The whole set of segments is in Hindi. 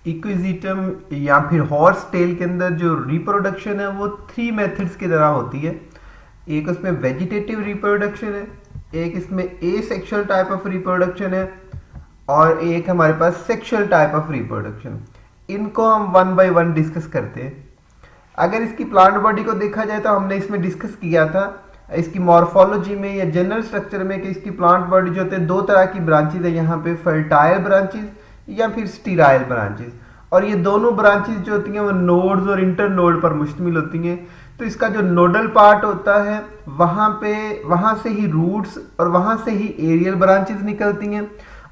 इक्विजिटम या फिर हॉर्स टेल के अंदर जो रिप्रोडक्शन है वो 3 मेथड्स की तरह होती है। एक उसमें वेजिटेटिव रिप्रोडक्शन है, एक इसमें एसेक्सुअल टाइप ऑफ रिप्रोडक्शन है, और एक हमारे पास सेक्सुअल टाइप ऑफ रिप्रोडक्शन। इनको हम वन बाय वन डिस्कस करते हैं। अगर इसकी प्लांट बॉडी को देखा जाए तो हमने इसमें डिस्कस किया था इसकी मॉर्फोलॉजी में या जनरल स्ट्रक्चर में कि इसकी प्लांट बॉडी जो होते हैं दो तरह की ब्रांचेज है, यहाँ पे फर्टाइल ब्रांचेज या फिर स्टीराइल ब्रांचेज, और ये दोनों ब्रांचेज जो होती हैं वो नोड्स और इंटर नोड पर मुश्तमिल होती हैं। तो इसका जो नोडल पार्ट होता है वहां से ही रूट्स और वहां से ही एरियल ब्रांचेज निकलती हैं,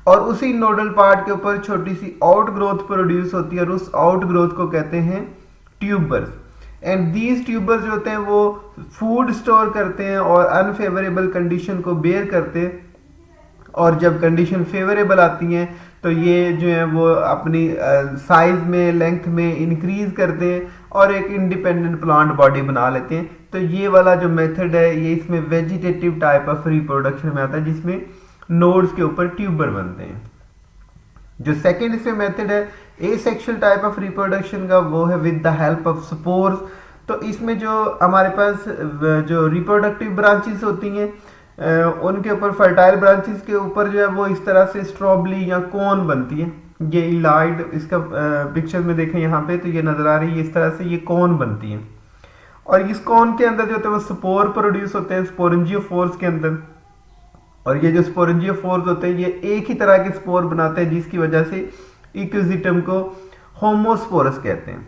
और उसी नोडल पार्ट के ऊपर छोटी सी आउट ग्रोथ प्रोड्यूस होती है, और उस आउट ग्रोथ को कहते हैं ट्यूबर्स। एंड दीज ट्यूबर्स जो होते हैं वो फूड स्टोर करते हैं और अनफेवरेबल कंडीशन को बेयर करते हैं, और जब कंडीशन फेवरेबल आती हैं तो ये जो है वो अपनी साइज में लेंथ में इंक्रीज करते हैं और एक इंडिपेंडेंट प्लांट बॉडी बना लेते हैं। तो ये वाला जो मेथड है ये इसमें वेजिटेटिव टाइप ऑफ रिप्रोडक्शन में आता है, जिसमें नोड्स के ऊपर ट्यूबर बनते हैं। जो सेकेंड इसमें मेथड है एसेक्सुअल टाइप ऑफ रिप्रोडक्शन का, वो है with the help of spores. तो इसमें जो हमारे पास जो रिप्रोडक्टिव ब्रांचेस होती हैं उनके ऊपर फर्टाइल ब्रांचेस के ऊपर जो है वो इस तरह से स्ट्रॉबली या कोन बनती है। ये इलाइड इसका पिक्चर में देखें यहाँ पे तो ये नजर आ रही है, इस तरह से ये कोन बनती है, और इस कोन के अंदर जो होते हैं वो स्पोर प्रोड्यूस होते हैं स्पोरेंजियोफोर्स के अंदर। और ये जो स्पोरेंजियोफोर्स होते हैं ये एक ही तरह के स्पोर बनाते हैं, जिसकी वजह से इक्विजिटम को होमोस्पोरस कहते हैं।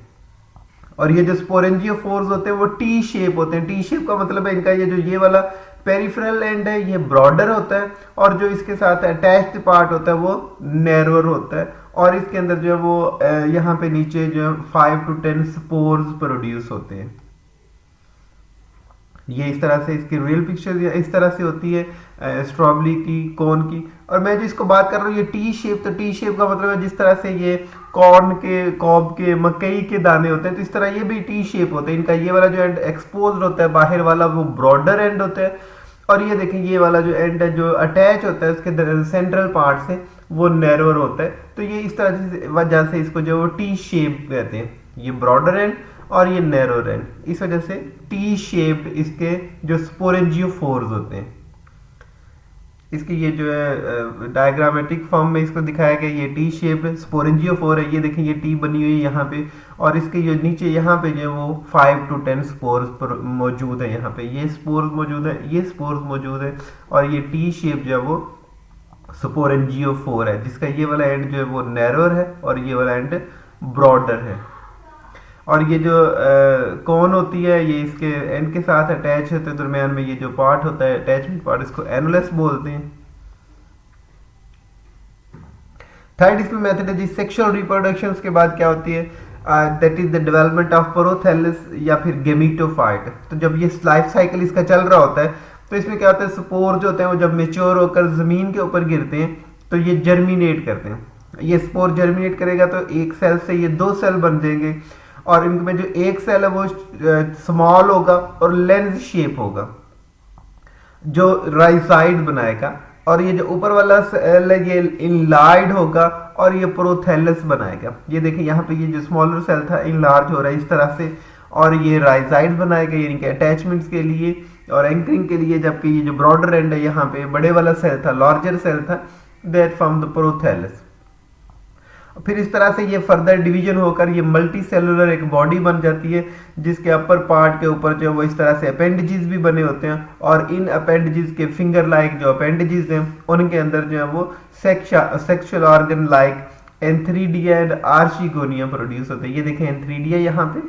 और ये जो स्पोरेंजियोफोर्स होते हैं वो टी शेप होते हैं। टी शेप का मतलब है इनका ये वाला पेरिफेरल एंड है ये ब्रॉडर होता है, और जो इसके साथ अटैच्ड पार्ट होता है वो नैरोर होता है, और इसके अंदर जो है वो यहाँ पे नीचे जो है 5 to 10 स्पोर्स प्रोड्यूस होते हैं। ये इस तरह से इसकी रियल पिक्चर इस तरह से होती है स्ट्रॉबेरी की, कोन की। और मैं जिसको बात कर रहा हूँ ये टी शेप, तो टी शेप का मतलब है जिस तरह से ये कॉर्न के, कॉब के, मकई के दाने होते हैं, तो इस तरह ये भी टी शेप होते हैं। इनका ये वाला जो एंड एक्सपोज होता है बाहर वाला वो ब्रॉडर एंड होता है, और ये देखें ये वाला जो एंड है जो अटैच होता है उसके सेंट्रल पार्ट से वो नैरोर होता है। तो ये इस तरह से वजह से इसको जो टी शेप कहते हैं, ये ब्रॉडर एंड और ये नैरो एंड, इस वजह से टी शेप्ड इसके जो स्पोरेंजियोफोर्स होते हैं। इसकी ये जो है डायग्रामेटिक फॉर्म में इसको दिखाया गया, ये टी शेप स्पोरेंजियोफोर है। ये देखें ये टी बनी हुई है यहाँ पे, और इसके जो नीचे यहाँ पे जो है वो 5 to 10 स्पोर्स मौजूद है। यहाँ पे ये स्पोर्स मौजूद है, ये स्पोर्स मौजूद है, और ये टी शेप जो है वो स्पोरेंजियोफोर है, जिसका ये वाला एंड जो है वो नैरोर है और ये वाला एंड ब्रॉडर है। और ये जो कौन होती है ये इसके एंड के साथ अटैच होते हैं, दरमियान में ये जो पार्ट होता है अटैचमेंट पार्ट, इसको एनुलस बोलते हैं। थर्ड इसमें मेथड है जी सेक्सुअल रिप्रोडक्शन। के बाद क्या होती है that is the development of prothallus या फिर गेमीटोफाइट। तो जब ये लाइफ साइकिल इसका चल रहा होता है तो इसमें क्या होता है स्पोर जो होते हैं वो जब मेच्योर होकर जमीन के ऊपर गिरते हैं तो ये जर्मिनेट करते हैं। ये स्पोर जर्मिनेट करेगा तो एक सेल से ये 2 सेल बन जाएंगे, और इनमें जो एक सेल है वो स्मॉल होगा और लेंस शेप होगा जो राइजाइड बनाएगा, और ये जो ऊपर वाला सेल है ये इनलार्ज होगा और ये प्रोथैलस बनाएगा। ये देखिए यहाँ पे ये जो स्मॉलर सेल था इनलार्ज हो रहा है इस तरह से, और ये राइजाइड बनाएगा यानी कि अटैचमेंट्स के लिए और एंकरिंग के लिए, जबकि ये जो ब्रॉडर एंड है यहाँ पे बड़े वाला सेल था, लार्जर सेल था, दैट फ्रॉम द प्रोथैलस। फिर इस तरह से ये फर्दर डिवीजन होकर ये मल्टी सेलुलर एक बॉडी बन जाती है, जिसके अपर पार्ट के ऊपर जो वो इस तरह से अपेंडेजेस भी बने होते हैं, और इन अपेंडेजेस के फिंगर लाइक जो अपेंडेजेस हैं उनके अंदर जो है वो sexual organ like antheridia and archegonia produce होते हैं। ये देखें एंथ्रीडिया यहाँ पे,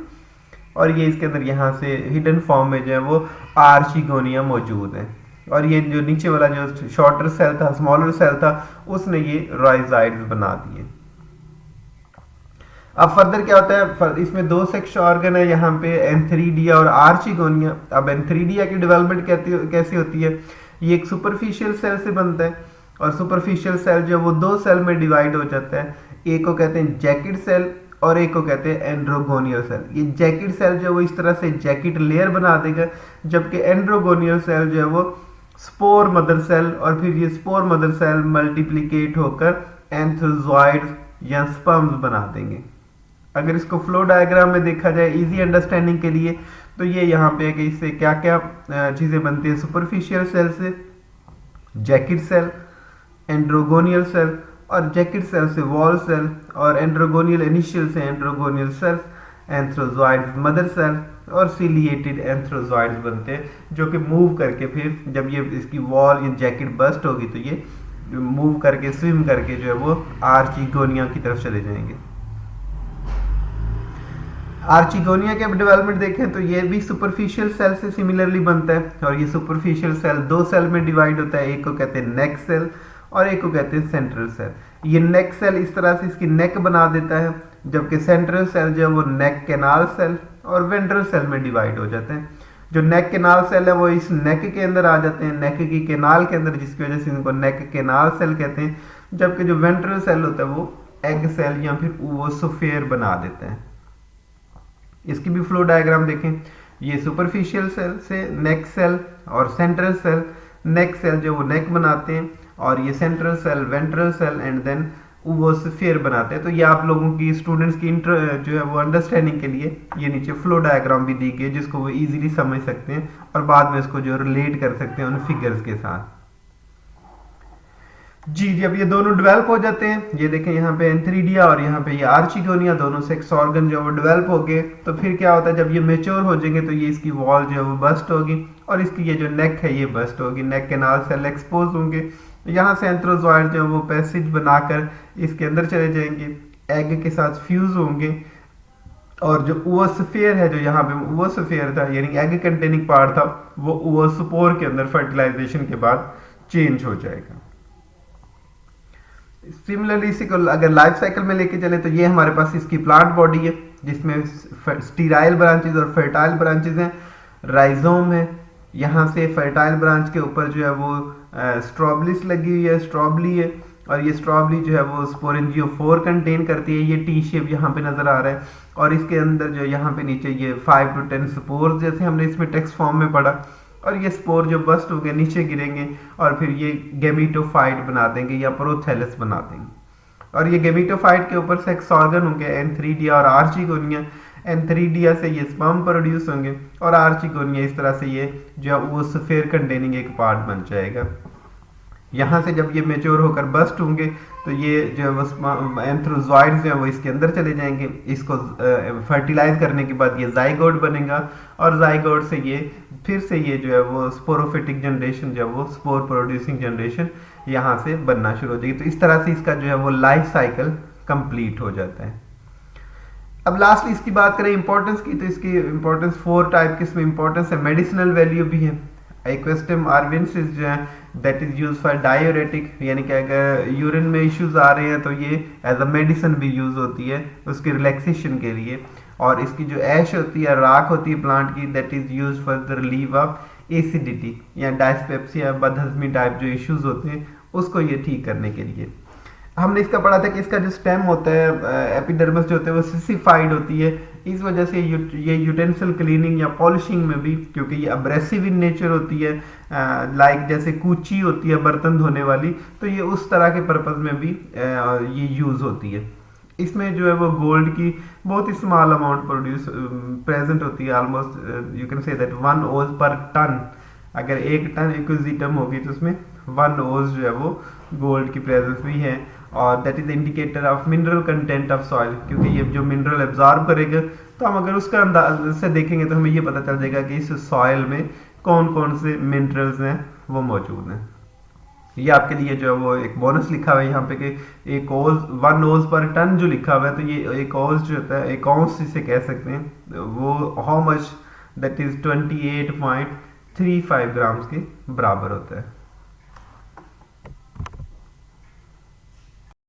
और ये इसके अंदर यहाँ से हिडन फॉर्म में जो है वो आर्चिगोनिया मौजूद है, और ये जो नीचे वाला जो शॉर्टर सेल था, स्मॉलर सेल था, उसने ये राइजाइड्स बना दिए। अब फर्दर क्या होता है इसमें 2 सेक्स ऑर्गन है यहाँ पे एंथ्रीडिया और आर्चिगोनिया। अब एंथ्रीडिया की डेवलपमेंट कैसी होती है, ये एक सुपरफिशियल सेल से बनता है, और सुपरफिशियल सेल जो वो 2 सेल में डिवाइड हो जाता है। एक को कहते हैं जैकेट सेल और एक को कहते हैं एंड्रोगोनियल सेल। ये जैकेट सेल जो है वो इस तरह से जैकेट लेयर बना देगा, जबकि एंड्रोगोनियल सेल जो है वो स्पोर मदर सेल, और फिर ये स्पोर मदर सेल मल्टीप्लिकेट होकर एंथ्रोजॉइड या स्पर्म्स बना देंगे। अगर इसको फ्लो डायग्राम में देखा जाए इजी अंडरस्टैंडिंग के लिए, तो ये यहाँ पे है कि इससे क्या क्या चीज़ें बनती है। सुपरफिशियल सेल से जैकेट सेल, एंड्रोगोनियल सेल, और जैकेट सेल से वॉल सेल, और एंड्रोगोनियल इनिशियल से एंड्रोगोनियल सेल्स, एंथ्रोजॉइड्स मदर सेल, और सीलिएटेड एंथ्रोजॉइड्स बनते हैं, जो कि मूव करके फिर जब ये इसकी वॉल या जैकेट बस्ट होगी तो ये मूव करके स्विम करके जो है वो आर्चिगोनिया की तरफ चले जाएंगे। आर्चिगोनिया के डेवलपमेंट देखें तो ये भी सुपरफिशियल सेल से सिमिलरली बनता है, और ये सुपरफिशियल सेल दो सेल में डिवाइड होता है, एक को कहते हैं नेक सेल और एक को कहते हैं सेंट्रल सेल। ये नेक सेल इस तरह से इसकी नेक बना देता है, जबकि सेंट्रल सेल जो है वो नेक कैनाल सेल और वेंट्रल सेल में डिवाइड हो जाते हैं। जो नेक कैनाल सेल है वो इस नेक के अंदर आ जाते हैं, नेक की कैनाल के अंदर, जिसकी वजह से इनको नेक कैनाल सेल कहते हैं, जबकि जो वेंट्रल सेल होता है वो एग सेल या फिर ओवोस्फेयर बना देते हैं। इसकी भी फ्लो डायग्राम देखें, ये सुपरफिशियल सेल से नेक सेल और सेंट्रल सेल, नेक सेल जो वो नेक बनाते हैं, और ये central cell ventral cell and then ovosphere बनाते हैं। तो ये आप लोगों की स्टूडेंट्स की जो है वो अंडरस्टैंडिंग के लिए ये नीचे फ्लो डायग्राम भी दी गई है, जिसको वो इजीली समझ सकते हैं और बाद में इसको जो रिलेट कर सकते हैं उन फिगर्स के साथ। जी जब ये दोनों डेवलप हो जाते हैं, ये देखें यहाँ पे एंथ्रीडिया और यहाँ पे ये आर्चिगोनिया, दोनों सेक्स ऑर्गन जो है वो डेवलप हो गए, तो फिर क्या होता है जब ये मेच्योर हो जाएंगे तो ये इसकी वॉल जो है वो बस्ट होगी और इसकी ये जो नेक है ये बस्ट होगी, नेक कैनाल सेल एक्सपोज होंगे, यहाँ से एंथ्रोजॉइड जो है वो पैसेज बनाकर इसके अंदर चले जाएंगे, एग के साथ फ्यूज होंगे, और जो ओवोस्फेयर है, जो यहाँ पे ओवोस्फेयर था यानी एग कंटेनिंग पार्ट था, वो ओवोस्पोर के अंदर फर्टिलाइजेशन के बाद चेंज हो जाएगा। सिमिलरली इसी को अगर लाइफ साइकिल में लेके चले तो ये हमारे पास इसकी प्लांट बॉडी है, जिसमें स्टीराइल ब्रांचेस और फर्टाइल ब्रांचेस हैं, राइजोम है, यहाँ से फर्टाइल ब्रांच के ऊपर जो है वो स्ट्रॉबलिस लगी हुई है, स्ट्रॉबली है, और ये स्ट्रॉबली जो है वो स्पोरेंजियोफोर कंटेन करती है, ये टी शेप यहाँ पे नजर आ रहा है, और इसके अंदर जो यहाँ पे नीचे ये 5 to 10 स्पोर्स जैसे हमने इसमें टेक्स्ट फॉर्म में पढ़ा, और ये स्पोर जो बस्ट हो गए नीचे गिरेंगे और फिर ये गेमिटोफाइट बना देंगे या प्रोथैलस बना देंगे, और ये गेमिटोफाइट के ऊपर सेक्स ऑर्गन होंगे एंथ्रीडिया और आर्चिगोनिया। एंथ्रीडिया से ये स्पर्म प्रोड्यूस होंगे और आर्चिगोनिया इस तरह से ये जो वो स्फेयर कंटेनिंग एक पार्ट बन जाएगा। यहाँ से जब ये मेच्योर होकर बस्ट होंगे तो ये जो एंथ्रोजॉइड्स हैं वो इसके अंदर चले जाएंगे, इसको फर्टिलाइज करने के बाद ये जाइगोट बनेगा, और जाइगोट से ये फिर से ये जो है वो स्पोरोफिटिक जनरेशन जो है वो स्पोर प्रोड्यूसिंग जनरेशन यहाँ से बनना शुरू हो जाएगी। तो इस तरह से इसका जो है वो लाइफ साइकिल कंप्लीट हो जाता है। अब लास्टली इसकी बात करें इंपॉर्टेंस की, तो इसकी इंपॉर्टेंस 4 टाइप की इसमें इंपॉर्टेंस है। मेडिसिनल वैल्यू भी है। एक्वेस्टम आर्वेंसिस जो है that is use for diuretic, यानी कि अगर यूरिन में इश्यूज आ रहे हैं तो ये एज अ मेडिसिन भी यूज होती है उसकी रिलैक्सेशन के लिए। और इसकी जो ऐश होती है, राख होती है प्लांट की, that is use for the relieve of acidity या डायस्पेप्सिया बदहजमी टाइप जो इश्यूज होते हैं उसको ये ठीक करने के लिए। हमने इसका पढ़ा था कि इसका जो स्टेम होता है एपिडर्मिस जो होता है वो सिसिफाइड होती है, इस वजह से ये यूटेंसिल क्लीनिंग या पॉलिशिंग में भी, क्योंकि ये अब्रेसिव इन नेचर होती है, लाइक जैसे कूची होती है बर्तन धोने वाली, तो ये उस तरह के पर्पज में भी ये यूज होती है। इसमें जो है वो गोल्ड की बहुत ही स्मॉल अमाउंट प्रेजेंट होती है, almost you can say that 1 ओज पर टन। अगर 1 टन इक्विजिटम होगी तो उसमें 1 ओज जो है वो गोल्ड की प्रेजेंस भी है, और that is indicator of mineral content of soil, क्योंकि ये जो मिनरल एब्जॉर्ब करेगा तो हम अगर उसका अंदाज से देखेंगे तो हमें ये पता चल जाएगा कि इस सॉइल में कौन कौन से मिनरल्स हैं वो मौजूद हैं। ये आपके लिए जो है वो एक बोनस लिखा हुआ है यहाँ पे कि 1 ओज पर टन जो लिखा हुआ है, तो ये 1 ओज जो होता है 1 औंस इसे कह सकते हैं, वो how much that is 28.35 grams के बराबर होता है।